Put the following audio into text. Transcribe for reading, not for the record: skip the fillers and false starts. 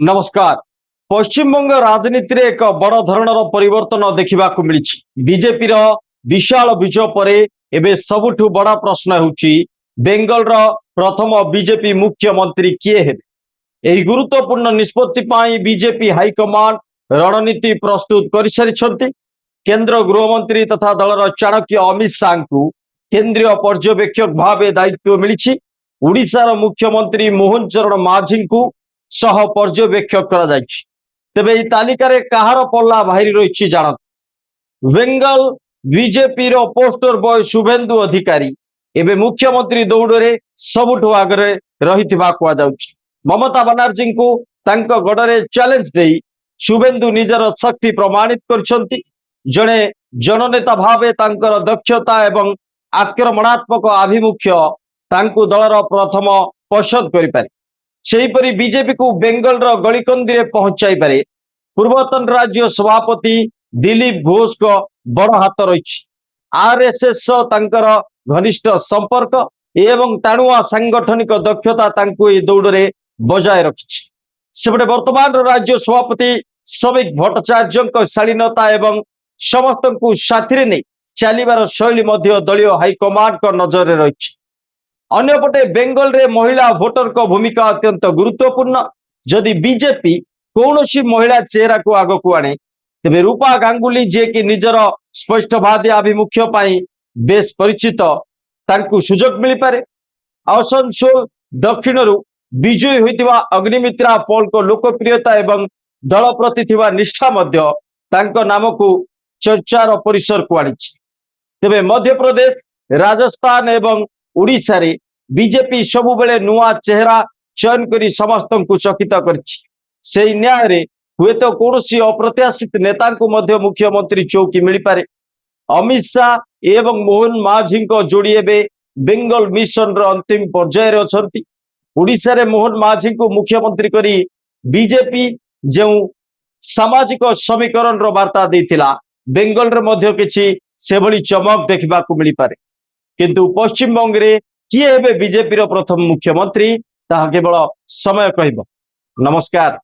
नमस्कार। पश्चिमबंग राजनीति रे एक बड़ धरणर परिवर्तन देखा मिली। बीजेपी विशाल विजय पर एवं सबुठु बड़ा प्रश्न होची बेंगल प्रथम बीजेपी मुख्यमंत्री किए हेबे। एही गुरुत्वपूर्ण निष्पत्ति पाई बीजेपी हाईकमांड रणनीति प्रस्तुत कर सारी। केंद्र गृहमंत्री तथा दलर चाणक्य अमित शाह को केंद्रीय पर्यवेक्षक भाव दायित्व मिली। उड़ीसार मुख्यमंत्री मोहन चरण माझी को सह पर्यवेक्षक करा जायछि। तेबे ई तालिकार कहार पल्ला बाहरी रही जानत। बेंगल बीजेपी रो पोस्टर बॉय शुभेंदु अधिकारी एबे मुख्यमंत्री दौड़े सबुठु आगरे रहिथिबा कुआ जाउछि। ममता बनर्जी को तांक गडरे चैलेंज दे शुभेंदु निजर शक्ति प्रमाणित करछंती। जणे जननेता भावे तांकर दक्षता एवं आक्रमणात्मक आभिमुख्य तांकु दलर प्रथम पसंद करि पारे। सेहीपरि बीजेपी को बेंगल गलिकंदी पहुंचाई पारे पूर्वतन राज्य सभापति दिलीप घोष को बड़ हाथ रही। आरएसएस तांकर घनिष्ठ संपर्क एवं टाणुआ सांगठनिक दक्षता तांकु ए दौड़े बजाय रखी। सेपटे वर्तमान राज्य सभापति श्रमिक भट्टाचार्य शालीनता एवं समस्त को साथी नहीं चलिबार शैली दलीय हाईकमांड को नजर रही। अन्यपटे बेंगल रे महिला भोटर को भूमिका अत्यंत गुरुत्वपूर्ण। जदि बीजेपी कौन सी महिला चेहरा को आग को आने तेरे रूपा गांगुली जे कि निजर स्पष्टवादी आभिमुख्य बेस परिचित तांकु सुजोग मिल पारे। आसनसोल दक्षिण विजयी होइतिबा अग्निमित्रा पॉल को लोकप्रियता एवं दल प्रति थिबा निष्ठा मध्य तांको नाम को चर्चार परिसर को आनी। तेबे मध्य प्रदेश राजस्थान एवं उड़ीसा रे बीजेपी सबु बेले नुआ चेहरा चयन करी समस्त को चकित कर न्याय रे हुए तो कौन सी अप्रत्याशित नेता को मध्य मुख्यमंत्री चौकी मिल पारे। अमित शाह एवं मोहन माझी को जोड़ी एबे बेंगल मिशन रो अंतिम पर्याय रे अछंती। उड़ीसा रे मोहन माझी को मुख्यमंत्री करी बीजेपी जो सामाजिक समीकरण रो वार्ता देथिला बेंगल रे मध्य किछि सेभली चमक देखा मिल पारे। किंतु पश्चिम बंग रे किए हेबे बीजेपी रो प्रथम मुख्यमंत्री ताहा केवल समय कहब। नमस्कार।